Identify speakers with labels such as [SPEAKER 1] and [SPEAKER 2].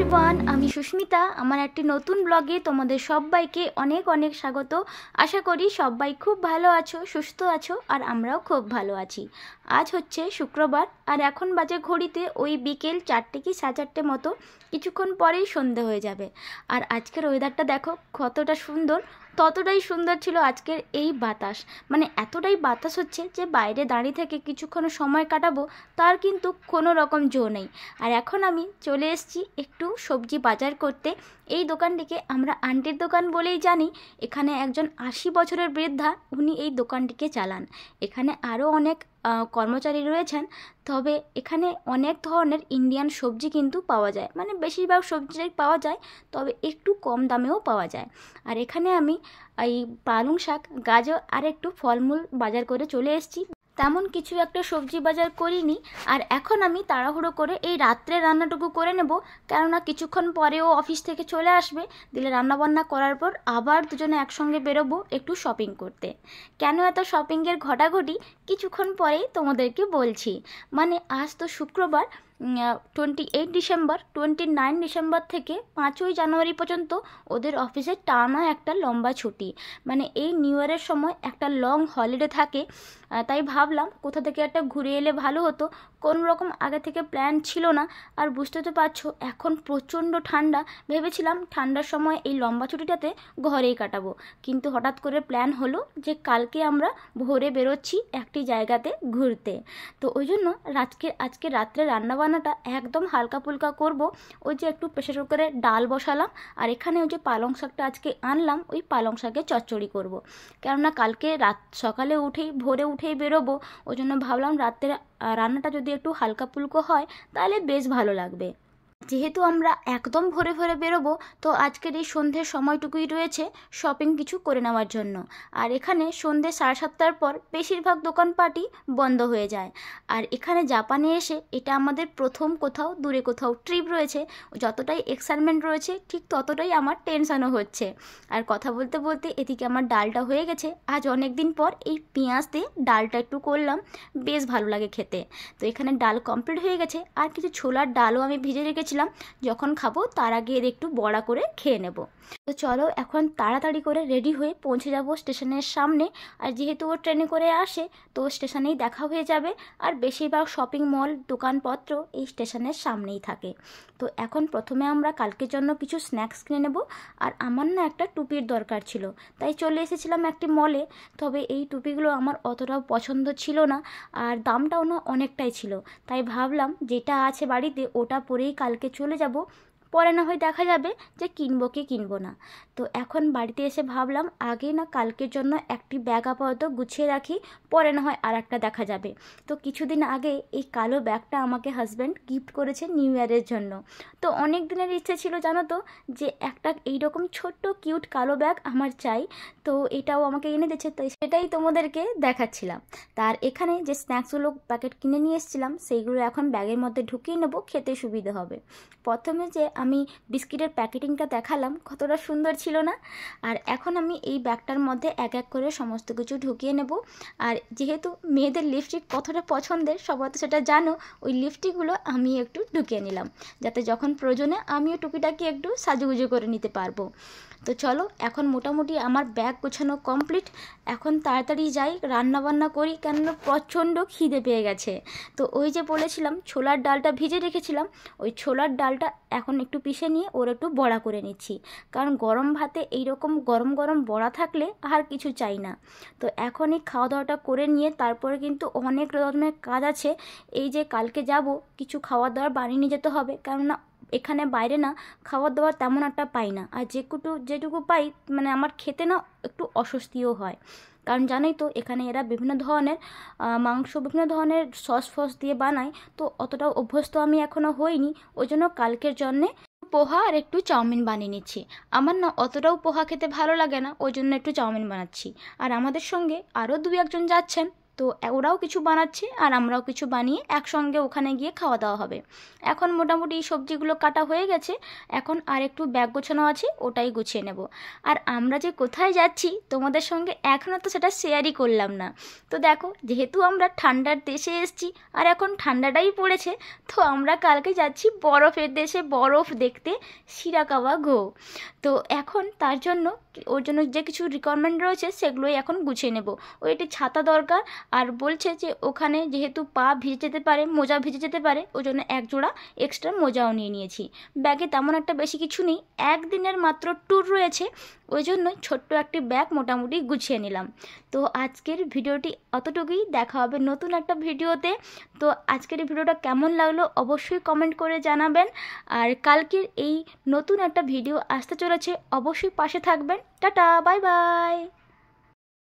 [SPEAKER 1] Everyone, আমি সুস্মিতা। আমার একটি নতুন ব্লগে তোমাদের সবাইকে অনেক অনেক স্বাগত। আশা করি সবাই খুব ভালো আছো, সুস্থ আছো, আর আমরাও খুব ভালো আছি। আজ হচ্ছে শুক্রবার, আর এখন বাজে ঘড়িতে ওই বিকেল 4টে কি 4:30 মতো। কিছুক্ষণ পরেই সন্ধে হয়ে যাবে। আর আজকের ওয়েদারটা দেখো কতটা সুন্দর। ততটাই সুন্দর ছিল আজকের এই বাতাস, মানে এতটাই বাতাস হচ্ছে যে বাইরে দাঁড়িয়ে থেকে কিছুক্ষণ সময় কাটাবো তার কিন্তু কোনো রকম জো নেই। আর এখন আমি চলে এসেছি একটু সবজি বাজার করতে। এই দোকানটিকে আমরা আন্টির দোকান বলেই জানি। এখানে একজন 80 বছরের বৃদ্ধা, উনি এই দোকানটিকে চালান। এখানে আরও অনেক কর্মচারী রয়েছেন, তবে এখানে অনেক ধরনের ইন্ডিয়ান সবজি কিন্তু পাওয়া যায়, মানে বেশিরভাগ সবজিটাই পাওয়া যায়, তবে একটু কম দামেও পাওয়া যায়। আর এখানে আমি এই পালং শাক, গাজর আর একটু ফলমূল বাজার করে চলে এসেছি। তেমন কিছু একটা সবজি বাজার করিনি। আর এখন আমি তাড়াহুড়ো করে এই রাত্রে রান্নাটুকু করে নেব, কেননা কিছুক্ষণ পরেও অফিস থেকে চলে আসবে। দিলে রান্নাবান্না করার পর আবার দুজনে একসঙ্গে বেরোবো একটু শপিং করতে। কেন এত শপিংয়ের ঘটাঘটি কিছুক্ষণ পরেই তোমাদেরকে বলছি। মানে আজ তো শুক্রবার, 28 ডিসেম্বর, 29 ডিসেম্বর থেকে 5ই জানুয়ারি পর্যন্ত ওদের অফিসে টানা একটা লম্বা ছুটি, মানে এই নিউ ইয়ারের সময় একটা লং হলিডে থাকে। তাই ভাবলাম কোথা থেকে একটা ঘুরে এলে ভালো হতো। কোনো রকম আগে থেকে প্ল্যান ছিল না। আর বুঝতে তো পারছো এখন প্রচণ্ড ঠান্ডা। ভেবেছিলাম ঠান্ডার সময় এই লম্বা ছুটিটাতে ঘরেই কাটাবো, কিন্তু হঠাৎ করে প্ল্যান হলো যে কালকে আমরা ভোরে বেরোচ্ছি একটি জায়গাতে ঘুরতে। তো ওই জন্য আজকে রাত্রে রান্নাবান্নাটা একদম হালকা ফুলকা করব। ওই যে একটু প্রেসার কুকারে ডাল বসালাম, আর এখানে ওই যে পালং শাকটা আজকে আনলাম, ওই পালং শাকের চচ্চড়ি করব। কেননা কালকে সকালে ভোরে উঠেই বেরোবো। ওই জন্য ভাবলাম রাত্রে রান্নাটা যদি একটু হালকা ফুলকো হয় তাহলে বেশ ভালো লাগবে। যেহেতু আমরা একদম ভোরে ভোরে বেরোবো, তো আজকের এই সন্ধ্যের সময়টুকুই রয়েছে শপিং কিছু করে নেওয়ার জন্য। আর এখানে সন্ধ্যে 7:30টার পর বেশিরভাগ দোকানপাটই বন্ধ হয়ে যায়। আর এখানে জাপানে এসে এটা আমাদের প্রথম দূরে কোথাও ট্রিপ রয়েছে। যতটাই এক্সাইটমেন্ট রয়েছে ঠিক ততটাই আমার টেনশনও হচ্ছে। আর কথা বলতে বলতে এদিকে আমার ডালটা হয়ে গেছে। আজ অনেক দিন পর এই পেঁয়াজ দিয়ে ডালটা একটু করলাম, বেশ ভালো লাগে খেতে। তো এখানে ডাল কমপ্লিট হয়ে গেছে। আর কিছু ছোলার ডালও আমি ভিজে রেখেছিলাম, যখন খাবো তার আগে এর একটু বড়া করে খেয়ে নেব। তো চলো এখন তাড়াতাড়ি করে রেডি হয়ে পৌঁছে যাব স্টেশনের সামনে। আর যেহেতু ও ট্রেনে করে আসে, তো স্টেশনেই দেখা হয়ে যাবে। আর বেশিরভাগ শপিং মল দোকানপত্র এই স্টেশনের সামনেই থাকে। তো এখন প্রথমে আমরা কালকের জন্য কিছু স্ন্যাক্স কিনে নেব। আর আমার না একটা টুপির দরকার ছিল, তাই চলে এসেছিলাম একটি মলে। তবে এই টুপিগুলো আমার অতটাও পছন্দ ছিল না, আর দামটাও না অনেকটাই ছিল। তাই ভাবলাম যেটা আছে বাড়িতে ওটা পরেই কালকে চলে যাব, পরে না হয় দেখা যাবে যে কিনবো কি কিনবো না। তো এখন বাড়িতে এসে ভাবলাম আগে না কালকের জন্য একটি ব্যাগ আপাতত গুছিয়ে রাখি, পরে না হয় আর একটা দেখা যাবে। তো কিছুদিন আগে এই কালো ব্যাগটা আমাকে হাজব্যান্ড গিফট করেছে নিউ ইয়ারের জন্য। তো অনেক দিনের ইচ্ছে ছিল জানো তো, যে একটা এইরকম ছোট্ট কিউট কালো ব্যাগ আমার চাই। তো এটাও আমাকে এনে দিয়েছে, তো সেটাই তোমাদেরকে দেখাচ্ছিলাম। তার এখানে যে স্ন্যাক্সগুলো প্যাকেট কিনে নিয়ে এসেছিলাম সেইগুলো এখন ব্যাগের মধ্যে ঢুকিয়ে নেবো, খেতে সুবিধে হবে। প্রথমে যে আমি বিস্কিটের প্যাকেটিংটা দেখালাম কতটা সুন্দর ছিল না। আর এখন আমি এই ব্যাগটার মধ্যে এক এক করে সমস্ত কিছু ঢুকিয়ে নেব। আর যেহেতু মেয়েদের লিপস্টিক কতটা পছন্দের সবাই তো সেটা জানো, ওই লিপস্টিকগুলো আমি একটু ঢুকিয়ে নিলাম, যাতে যখন প্রয়োজনে আমিও টুকিটাকি একটু সাজুগুজু করে নিতে পারবো। তো চলো এখন মোটামুটি আমার ব্যাগ গোছানো কমপ্লিট। এখন তাড়াতাড়ি যাই রান্নাবান্না করি, কেননা প্রচণ্ড খিদে পেয়ে গেছে। তো ওই যে বলেছিলাম ছোলার ডালটা ভিজে রেখেছিলাম, ওই ছোলার ডালটা এখন একটু পিষে নিয়ে ওর একটু বড়া করে নিচ্ছি। কারণ গরম ভাতে এইরকম গরম গরম বড়া থাকলে আর কিছু চাই না। তো এখনই খাওয়া দাওয়াটা করে নিয়ে তারপরে কিন্তু অনেক রকমের কাজ আছে। এই যে কালকে যাব, কিছু খাওয়া দাওয়ার বানিয়ে নিয়ে যেতে হবে, কেননা এখানে বাইরে না খাবার দাবার তেমন একটা পাই না। আর যেটুকু পাই মানে আমার খেতে না একটু অস্বস্তিও হয়। কারণ জানোই তো এখানে এরা বিভিন্ন ধরনের মাংস বিভিন্ন ধরনের সস দিয়ে বানায়, তো অতটাও অভ্যস্ত আমি এখনও হইনি। ওই জন্য কালকের জন্যে পোহা আর একটু চাউমিন বানিয়ে নিচ্ছি। আমার না অতটাও পোহা খেতে ভালো লাগে না, ওই জন্য একটু চাউমিন বানাচ্ছি। আর আমাদের সঙ্গে আরও 2-1 জন যাচ্ছেন, তো ওরাও কিছু বানাচ্ছে আর আমরাও কিছু বানিয়ে একসঙ্গে ওখানে গিয়ে খাওয়া দাওয়া হবে। এখন মোটামুটি সবজিগুলো কাটা হয়ে গেছে, এখন আর একটু ব্যাগ গোছানো আছে, ওটাই গুছিয়ে নেব। আর আমরা যে কোথায় যাচ্ছি তোমাদের সঙ্গে এখনও তো সেটা শেয়ারই করলাম না। তো দেখো, যেহেতু আমরা ঠান্ডার দেশে এসেছি আর এখন ঠান্ডাটাই পড়েছে, তো আমরা কালকে যাচ্ছি বরফের দেশে বরফ দেখতে, শিরাকাওয়া গো। তো এখন তার জন্য ওর জন্য যে কিছু রিকোয়ারমেন্ট রয়েছে সেগুলোই এখন গুছিয়ে নেব। ওই একটি ছাতা দরকার, আর বলছে যে ওখানে যেহেতু পা ভিজে যেতে পারে, মোজা ভিজে যেতে পারে, ওই জন্য এক জোড়া এক্সট্রা মোজাও নিয়ে নিয়েছি। ব্যাগে তেমন একটা বেশি কিছু নেই, একদিনের মাত্র ট্যুর রয়েছে, ওই জন্যই ছোট্ট একটি ব্যাগ মোটামুটি গুছিয়ে নিলাম। তো আজকের ভিডিওটি অতটুকুই, দেখা হবে নতুন একটা ভিডিওতে। তো আজকের এই ভিডিওটা কেমন লাগলো অবশ্যই কমেন্ট করে জানাবেন, আর কালকের এই নতুন একটা ভিডিও আসতে চলেছে, অবশ্যই পাশে থাকবেন। Tata, bye bye.